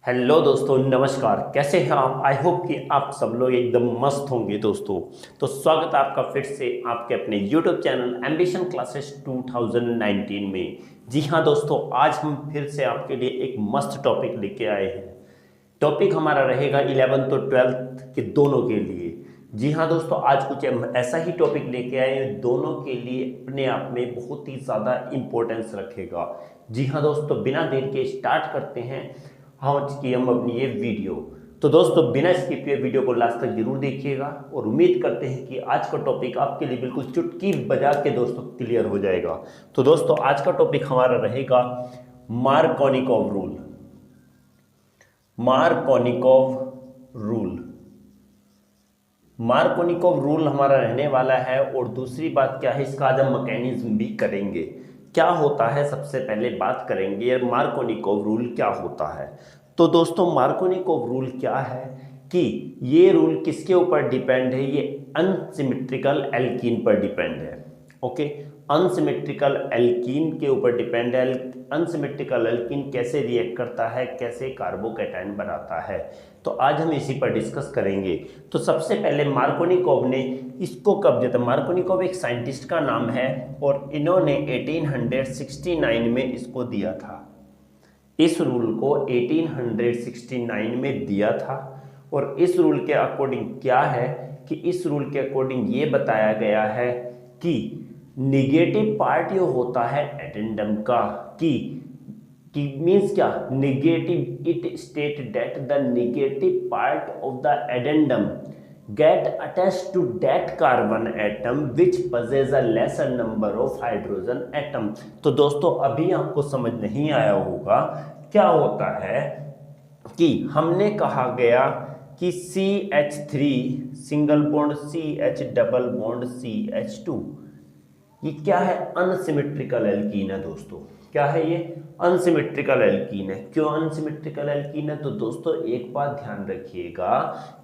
Hello दोस्तों, नमस्कार। कैसे हैं आप? आई होप कि आप सब लोग एकदम मस्त होंगे दोस्तों। तो स्वागत है आपका फिर से आपके अपने यूट्यूब चैनल एम्बिशन क्लासेस 2019 में। जी हाँ दोस्तों, आज हम फिर से आपके लिए एक मस्त टॉपिक लेके आए हैं। टॉपिक हमारा रहेगा 11th और 12th के दोनों के लिए। जी हाँ दोस्तों, आज कुछ हम ऐसा ही टॉपिक लेके आए हैं, दोनों के लिए अपने आप में बहुत ही ज़्यादा इम्पोर्टेंस रखेगा। जी हाँ दोस्तों, बिना देर के स्टार्ट करते हैं आज की हम अपनी ये वीडियो। तो दोस्तों, बिना स्किप किए वीडियो को लास्ट तक जरूर देखिएगा और उम्मीद करते हैं कि आज का टॉपिक आपके लिए बिल्कुल चुटकी बजा के दोस्तों क्लियर हो जाएगा। तो दोस्तों, आज का टॉपिक हमारा रहेगा Markovnikov rule. Markovnikov rule Markovnikov rule हमारा रहने वाला है। और दूसरी बात क्या है, इसका आज हम मैकेनिज्म भी करेंगे। क्या होता है, सबसे पहले बात करेंगे मार्कोनिकॉव रूल क्या होता है। तो दोस्तों, मार्कोनिकॉव रूल क्या है कि ये रूल किसके ऊपर डिपेंड है? ये अनसिमेट्रिकल एल्कीन पर डिपेंड है। ओके, अनसिमेट्रिकल एल्कीन के ऊपर डिपेंड है। अनसिमेट्रिकल एल्कीन कैसे रिएक्ट करता है, कैसे कार्बोकैटायन बनाता है, तो आज हम इसी पर डिस्कस करेंगे। तो सबसे पहले मार्कोनिकॉव ने इसको कब दिया था? मार्कोनिकॉव एक साइंटिस्ट का नाम है और इन्होंने 1869 में इसको दिया था। इस रूल को 1869 में दिया था। और इस रूल के अकॉर्डिंग क्या है कि इस रूल के अकॉर्डिंग ये बताया गया है कि निगेटिव पार्ट जो होता है एडेंडम का कि मीन्स क्या, negative, it state that the negative part of the addendum get attached to that carbon atom which possess a lesser number of hydrogen atom। तो दोस्तों, अभी आपको समझ नहीं आया होगा क्या होता है कि हमने कहा गया कि CH3 single bond CH double bond CH2, ये क्या है? अनसिमेट्रिकल एल्कीन है दोस्तों। क्या है ये? अनसिमेट्रिकल एल्कीन है। क्यों अनसिमेट्रिकल एल्कीन है? तो दोस्तों, एक बात ध्यान रखिएगा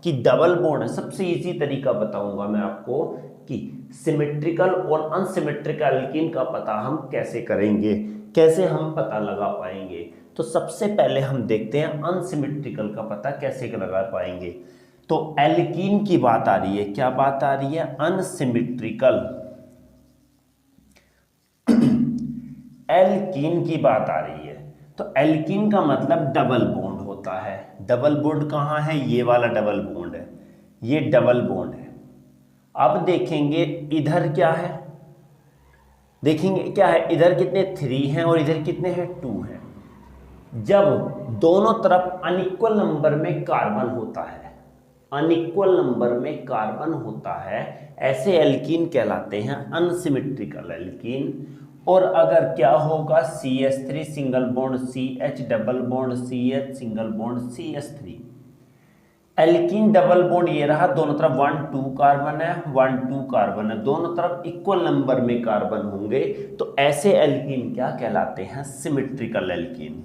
कि डबल बॉन्ड है। सबसे इजी तरीका बताऊंगा मैं आपको कि सिमेट्रिकल और अनसिमेट्रिकल एल्कीन का पता हम कैसे करेंगे, कैसे हम पता लगा पाएंगे। तो सबसे पहले हम देखते हैं अनसिमेट्रिकल का पता कैसे लगा पाएंगे। तो एल्कीन की बात आ रही है। क्या बात आ रही है? अनसिमेट्रिकल एल्कीन की बात आ रही है। तो एल्कीन का मतलब डबल बॉन्ड होता है। डबल बॉन्ड कहाँ है? ये वाला डबल बॉन्ड है, ये डबल बॉन्ड है। अब देखेंगे इधर क्या है, देखेंगे क्या है, इधर कितने 3 हैं और इधर कितने हैं 2 हैं। जब दोनों तरफ अनइक्वल नंबर में कार्बन होता है, अनइक्वल नंबर में कार्बन होता है, ऐसे एल्कीन कहलाते हैं अनसिमेट्रिकल एल्कीन। और अगर क्या होगा, CH3 single bond CH double bond CH single bond CH3, alkene double bond ये रहा, दोनों तरफ 1 2 कार्बन है, 1 2 कार्बन है, दोनों तरफ इक्वल नंबर में कार्बन होंगे। तो ऐसे एल्कीन क्या कहलाते हैं? Symmetrical alkene.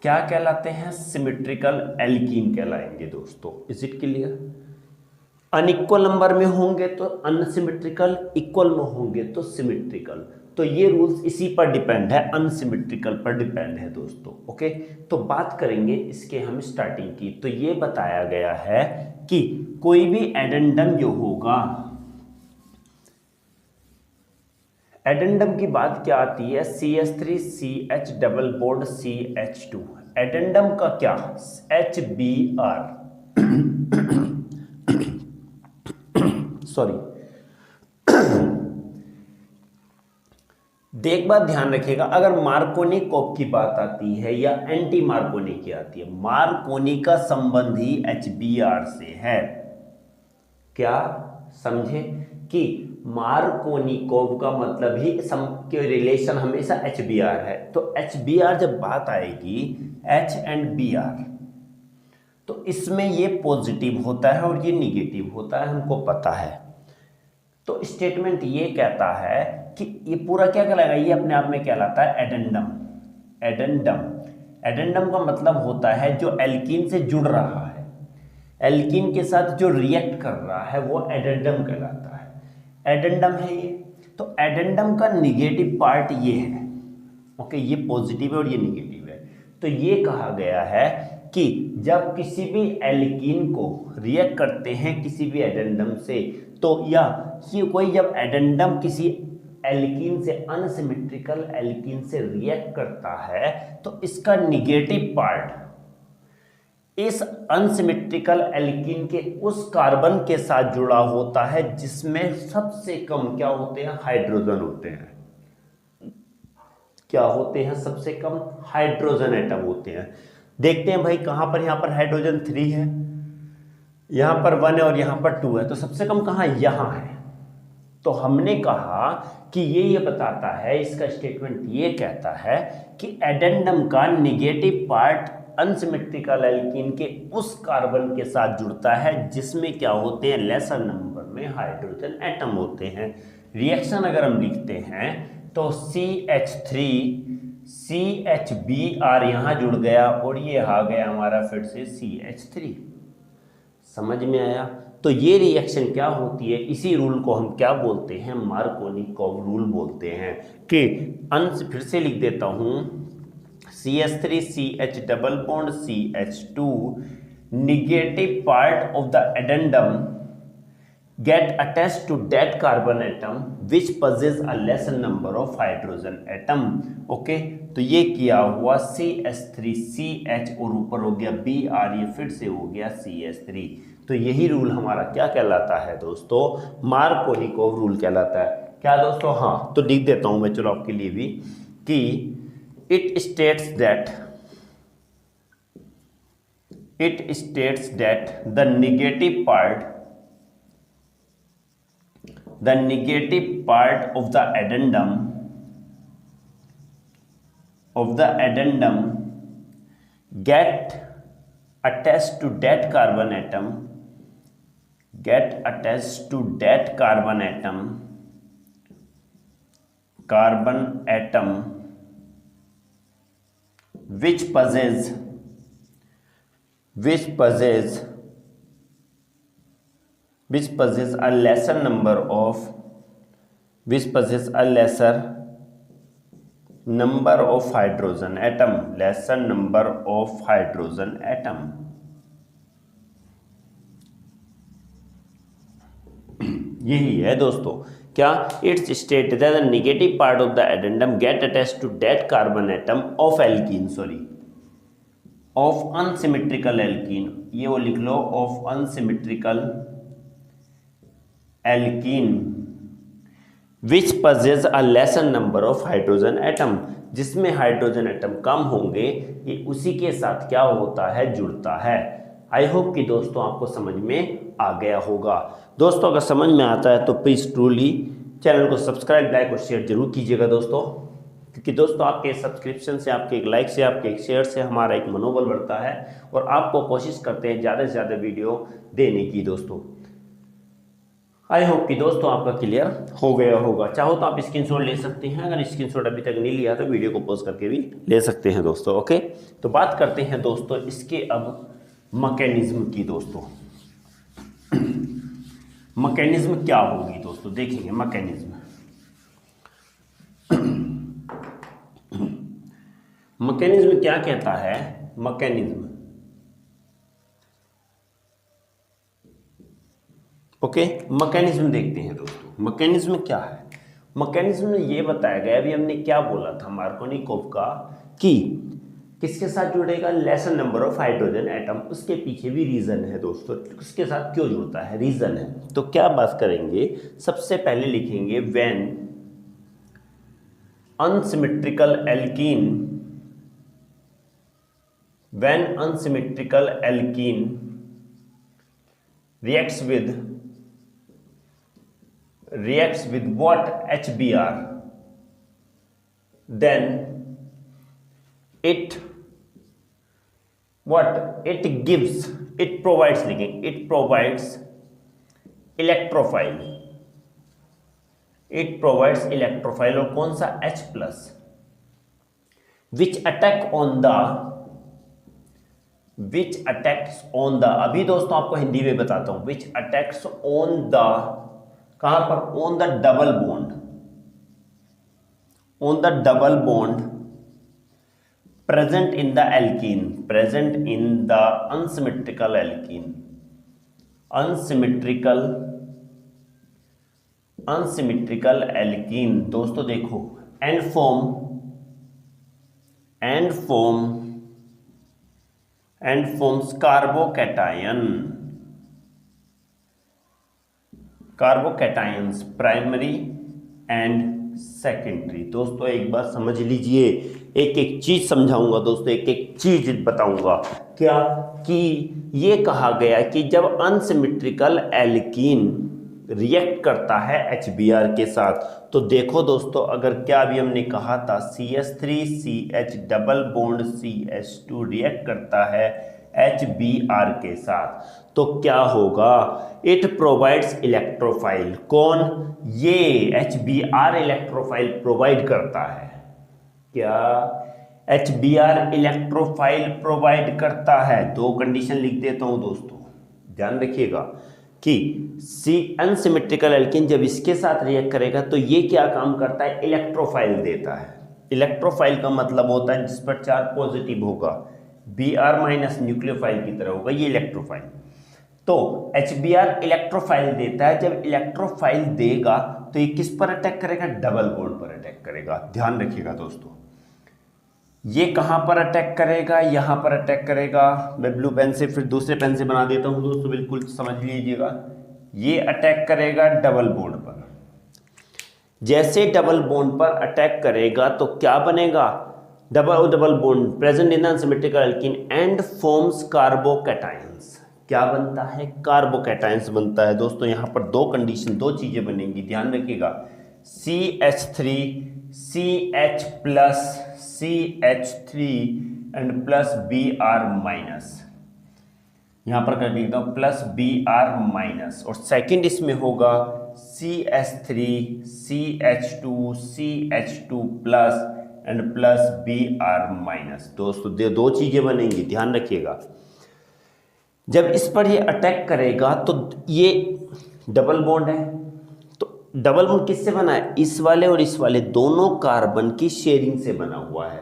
क्या कहलाते हैं? सिमेट्रिकल एल्कीन कहलाएंगे दोस्तों। Is it clear? Unequal number में होंगे तो अनसिमेट्रिकल, इक्वल में होंगे तो सिमेट्रिकल। तो ये रूल्स इसी पर डिपेंड है, अनसिमेट्रिकल पर डिपेंड है दोस्तों। ओके, तो बात करेंगे इसके हम स्टार्टिंग की। तो ये बताया गया है कि कोई भी एडेंडम जो होगा, एडेंडम की बात क्या आती है? CH3 CH double bond CH2, addendum का क्या? HBr, sorry. देख, बात ध्यान रखिएगा, अगर मार्कोनिकॉव की बात आती है या एंटी मार्कोनी की आती है, मार्कोनी का संबंध ही HBr से है। क्या समझे कि मार्कोनिकॉव का मतलब ही के रिलेशन हमेशा HBr है। तो HBr जब बात आएगी, H एंड Br, तो इसमें ये पॉजिटिव होता है और ये निगेटिव होता है, हमको पता है। तो स्टेटमेंट ये कहता है कि ये पूरा क्या कहलाएगा? ये अपने आप में कहलाता है एडेंडम। एडेंडम, एडेंडम का मतलब होता है जो एल्कीन से जुड़ रहा है, एल्कीन के साथ जो रिएक्ट कर रहा है, वो एडेंडम कहलाता है। एडेंडम है ये। तो एडेंडम का निगेटिव पार्ट ये है। ओके, ये पॉजिटिव है और ये निगेटिव है। तो ये कहा गया है कि जब किसी भी एल्कीन को रिएक्ट करते हैं किसी भी एडेंडम से, तो या कि कोई जब एडेंडम किसी एल्कीन से अनसिमेट्रिकल एल्कीन से रिएक्ट करता है तो इसका निगेटिव पार्ट इस अनसिमेट्रिकल एल्कीन के उस कार्बन के साथ जुड़ा होता है जिसमें सबसे कम क्या होते हैं, हाइड्रोजन होते हैं। क्या होते हैं, सबसे कम हाइड्रोजन एटम होते हैं। देखते हैं भाई कहां पर, यहां पर हाइड्रोजन 3 है, यहां पर 1 है और यहां पर 2 है, तो सबसे कम कहां, यहां है। तो हमने कहा कि ये बताता है, इसका स्टेटमेंट ये कहता है कि एडेंडम का निगेटिव पार्ट अनसिमेट्रिकल एल्कीन के उस कार्बन के साथ जुड़ता है जिसमें क्या होते हैं, लेसर नंबर में हाइड्रोजन एटम होते हैं। रिएक्शन अगर हम लिखते हैं तो CH3 CHBr यहां जुड़ गया और ये आ गया हमारा फिर से CH3। समझ में आया? तो ये रिएक्शन क्या होती है, इसी रूल को हम क्या बोलते हैं, मार्कोनिकोव रूल बोलते हैं। कि अंश फिर से लिख देता हूं, CH3 CH double bond CH2 negative part of the addendum get attached to that carbon atom which possess a lesser number of hydrogen atom। Okay, तो ये किया हुआ CH3 CH और ऊपर हो गया Br, ये फिर से हो गया CH3। तो यही रूल हमारा क्या कहलाता है दोस्तों, मार्कोनिकोव रूल कहलाता है। क्या दोस्तों, हाँ, तो लिख देता हूं मैं, चलो आपके लिए भी, कि it states that the negative part of the addendum get attached to that carbon atom which possess a lesser number of hydrogen atom। यही है दोस्तों, क्या, it's state that the negative part of the addendum get attached to that carbon atom of unsymmetrical alkene, ये वो लिख लो, of unsymmetrical alkene which possesses a lesser number of hydrogen atom, जिसमें hydrogen atom कम होंगे, ये उसी के साथ क्या होता है, जुड़ता है। आई होप कि दोस्तों आपको समझ में आ गया होगा। दोस्तों अगर समझ में आता है तो प्लीज ट्रूली चैनल को सब्सक्राइब, लाइक और शेयर जरूर कीजिएगा दोस्तों, क्योंकि दोस्तों आपके सब्सक्रिप्शन से, आपके एक लाइक से, आपके एक शेयर से हमारा एक मनोबल बढ़ता है और आपको कोशिश करते हैं ज़्यादा से ज़्यादा वीडियो देने की दोस्तों। आई होप कि दोस्तों आपका क्लियर हो गया होगा। चाहो तो आप स्क्रीनशॉट ले सकते हैं, अगर स्क्रीनशॉट अभी तक नहीं लिया तो वीडियो को पॉज करके भी ले सकते हैं दोस्तों। ओके, तो बात करते हैं दोस्तों इसके अब मैकेनिज्म की। दोस्तों मैकेनिज्म क्या होगी दोस्तों, देखेंगे मैकेनिज्म। मैकेनिज्म क्या कहता है, मैकेनिज्म, ओके, मैकेनिज्म देखते हैं दोस्तों। मैकेनिज्म क्या है, मैकेनिज्म में ये बताया गया, अभी हमने क्या बोला था मार्कोनिकोव का, कि किसके साथ जुड़ेगा, laser number of hydrogen atom. उसके पीछे भी रीजन है दोस्तों, उसके साथ क्यों जुड़ता है, रीजन है। तो क्या बात करेंगे, सबसे पहले लिखेंगे when unsymmetrical alkene reacts with what, HBr, then it provides electrophile, और कौन सा, H+, which attacks on the, अभी दोस्तों आपको हिंदी में बताता हूं, which attacks on the, कहां पर, on the double bond present in the alkene, present in the unsymmetrical alkene, unsymmetrical alkene। दोस्तों देखो, and forms carbocations primary and secondary. दोस्तों एक बात समझ लीजिए, एक एक चीज समझाऊंगा दोस्तों, एक एक चीज बताऊंगा। क्या कि ये कहा गया कि जब अनसिमेट्रिकल एल्कीन रिएक्ट करता है HBr के साथ, तो देखो दोस्तों, अगर क्या अभी हमने कहा था CH3CH double bond CH2 react करता है HBr के साथ, तो क्या होगा? It provides electrophile. कौन? ये HBr इलेक्ट्रोफाइल प्रोवाइड करता है। क्या? HBr इलेक्ट्रोफाइल प्रोवाइड करता है। दो कंडीशन लिख देता हूं दोस्तों, ध्यान रखिएगा कि सी अनसिमेट्रिकल एल्कीन जब इसके साथ रिएक्ट करेगा तो ये क्या काम करता है? इलेक्ट्रोफाइल देता है। इलेक्ट्रोफाइल का मतलब होता है जिस पर चार्ज पॉजिटिव होगा, Br माइनस न्यूक्लियोफाइल की तरह होगा ये इलेक्ट्रोफाइल। तो HBr इलेक्ट्रोफाइल देता है। जब इलेक्ट्रोफाइल देगा तो ये किस पर अटैक करेगा? डबल बॉन्ड पर अटैक करेगा। ध्यान रखिएगा दोस्तों, ये कहां पर अटैक करेगा? यहां पर अटैक करेगा। मैं ब्लू पेन से फिर दूसरे पेन से बना देता हूं दोस्तों, बिल्कुल समझ लीजिएगा। ये अटैक करेगा डबल बॉन्ड पर। जैसे डबल बॉन्ड पर अटैक करेगा तो क्या बनेगा? Double bond present in unsymmetrical alkene and forms carbocations. क्या बनता है? कार्बोकैटायंस बनता है। दोस्तों यहां पर दो कंडीशन, दो चीजें बनेंगी, ध्यान रखिएगा। CH3 CH plus CH3 and plus Br minus, यहां पर कर देता हूं प्लस Br माइनस, और सेकंड इसमें होगा CH3 CH2 CH2 plus and plus Br minus. दोस्तों दो चीजें बनेंगी, ध्यान रखिएगा। जब इस पर ये अटैक करेगा तो ये डबल बॉन्ड है, तो डबल बॉन्ड किससे बना है? इस वाले और इस वाले दोनों कार्बन की शेयरिंग से बना हुआ है।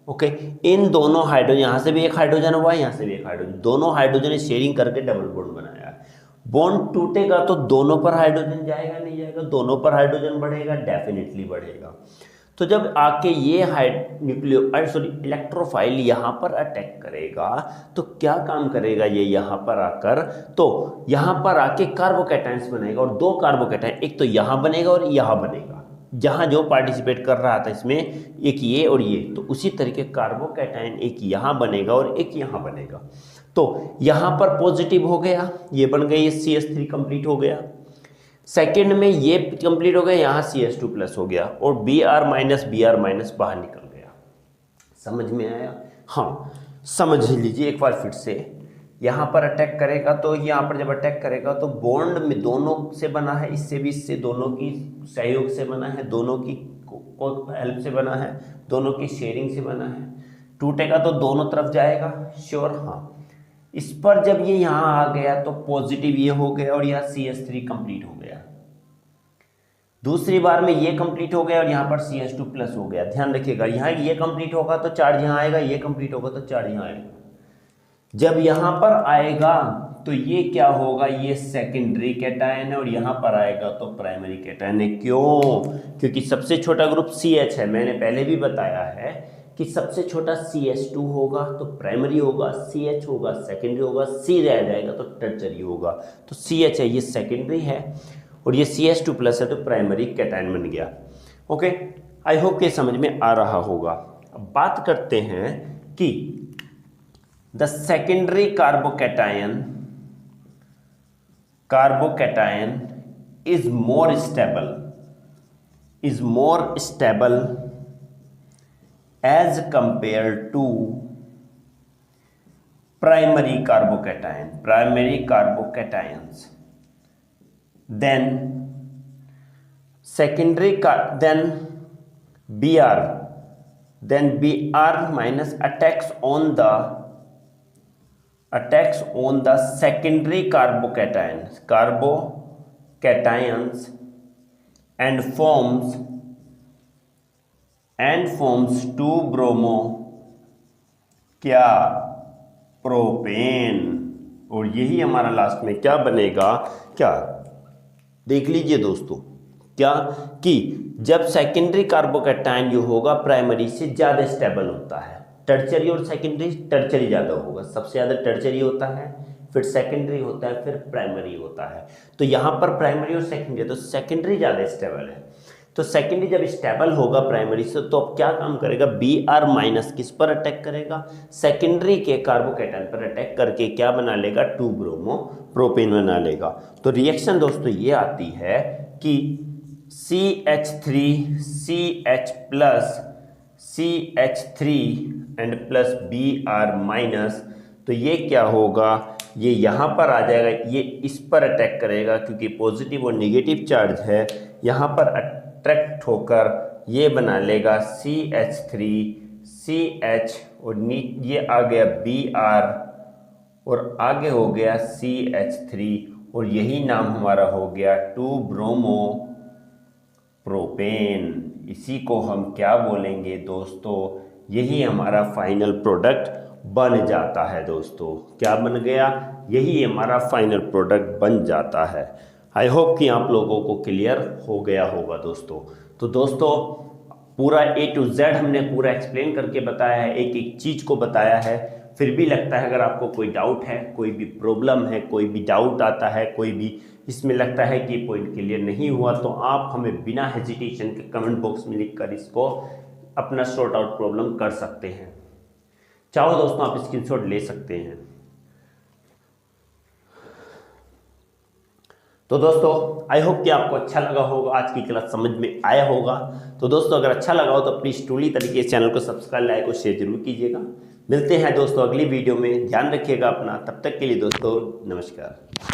ओके, इन दोनों हाइड्रोजन, यहां से भी एक हाइड्रोजन हुआ है, यहां से भी एक हाइड्रोजन, दोनों हाइड्रोजन ने शेयरिंग करके डबल बॉन्ड बनाया है। बॉन्ड टूटेगा तो दोनों पर हाइड्रोजन जाएगा नहीं जाएगा? दोनों पर हाइड्रोजन बढ़ेगा, डेफिनेटली बढ़ेगा। तो जब आके ये इलेक्ट्रोफाइल यहाँ पर अटैक करेगा तो क्या काम करेगा ये यहाँ पर आकर? तो यहाँ पर आके कार्बोकैटायंस बनेगा, और दो कार्बोकैटायन, एक तो यहाँ बनेगा और यहाँ बनेगा। जहाँ जो पार्टिसिपेट कर रहा था इसमें, एक ये और ये, तो उसी तरीके कार्बोकैटायन एक यहाँ बनेगा और एक यहाँ बनेगा। तो यहाँ पर पॉजिटिव हो गया, ये बन गई, ये CH3 कंप्लीट हो गया। सेकेंड में ये कंप्लीट हो गया, यहाँ CH2 प्लस हो गया, और Br माइनस बाहर निकल गया। समझ में आया? हाँ, समझ लीजिए एक बार फिर से। यहाँ पर अटैक करेगा तो यहाँ पर जब अटैक करेगा तो बॉन्ड में दोनों से बना है, इससे भी इससे, दोनों की सहयोग से बना है, दोनों की हेल्प से बना है, दोनों की शेयरिंग से बना है। टूटेगा तो दोनों तरफ जाएगा, श्योर? हाँ। इस पर जब ये यहाँ आ गया तो पॉजिटिव ये हो गया और यहाँ CH3 कंप्लीट हो गया। दूसरी बार में ये कंप्लीट हो गया और यहाँ पर CH2 प्लस हो गया। ध्यान रखिएगा, यहाँ ये कंप्लीट होगा तो चार्ज यहाँ आएगा, ये कंप्लीट होगा तो चार्ज यहाँ आएगा। जब यहाँ पर आएगा तो ये क्या होगा? ये सेकेंडरी कैटायन है, और यहाँ पर आएगा तो प्राइमरी कैटायन है। क्यों? क्योंकि सबसे छोटा ग्रुप CH है। मैंने पहले भी बताया है कि सबसे छोटा CH2 होगा तो प्राइमरी होगा, CH होगा सेकेंडरी होगा, C रह जाएगा तो टर्शरी होगा। तो CH है ये सेकेंडरी है, और ये CH2 प्लस है तो प्राइमरी कैटायन बन गया। ओके, आई होप कि समझ में आ रहा होगा। अब बात करते हैं कि the secondary carbocation is more stable as compared to primary carbocations, then Br minus attacks on the secondary carbocations and forms 2-bromo क्या, प्रोपेन। और यही हमारा लास्ट में क्या बनेगा, क्या, देख लीजिए दोस्तों, क्या कि जब सेकेंडरी कार्बोकैटायन जो होगा प्राइमरी से ज़्यादा स्टेबल होता है, टर्चरी और सेकेंडरी, टर्चरी ज़्यादा होगा, सबसे ज़्यादा टर्चरी होता है, फिर सेकेंडरी होता है, फिर प्राइमरी होता है। तो यहाँ पर प्राइमरी और सेकेंडरी, तो सेकेंडरी ज़्यादा स्टेबल है। तो सेकेंडरी जब स्टेबल होगा प्राइमरी से, तो अब क्या काम करेगा, Br माइनस किस पर अटैक करेगा, सेकेंडरी के कार्बोकैटायन पर अटैक करके क्या बना लेगा, 2 ब्रोमो प्रोपेन बना लेगा। तो रिएक्शन दोस्तों ये आती है कि CH3 and plus Br minus, तो ये क्या होगा, ये यहाँ पर आ जाएगा, ये इस पर अटैक करेगा क्योंकि पॉजिटिव और नेगेटिव चार्ज है, यहाँ पर अट्रैक्ट होकर ये बना लेगा CH3CH, और ये आ गया Br और आगे हो गया CH3, और यही नाम हमारा हो गया 2 ब्रोमो प्रोपेन। इसी को हम क्या बोलेंगे दोस्तों, यही हमारा फाइनल प्रोडक्ट बन जाता है दोस्तों। क्या बन गया, यही हमारा फाइनल प्रोडक्ट बन जाता है। आई होप कि आप लोगों को क्लियर हो गया होगा दोस्तों। तो दोस्तों पूरा A to Z हमने पूरा एक्सप्लेन करके बताया है, एक एक चीज़ को बताया है। फिर भी लगता है अगर आपको कोई डाउट है, कोई भी प्रॉब्लम है, कोई भी डाउट आता है, कोई भी इसमें लगता है कि पॉइंट क्लियर नहीं हुआ, तो आप हमें बिना हेजिटेशन के कमेंट बॉक्स में लिखकर इसको अपना सॉर्ट आउट प्रॉब्लम कर सकते हैं। चाहो दोस्तों आप स्क्रीनशॉट ले सकते हैं। तो दोस्तों आई होप कि आपको अच्छा लगा होगा, आज की क्लास समझ में आया होगा। तो दोस्तों अगर अच्छा लगा हो तो प्लीज़ टूली तरीके से चैनल को सब्सक्राइब, लाइक और शेयर जरूर कीजिएगा। मिलते हैं दोस्तों अगली वीडियो में, ध्यान रखिएगा अपना, तब तक के लिए दोस्तों नमस्कार।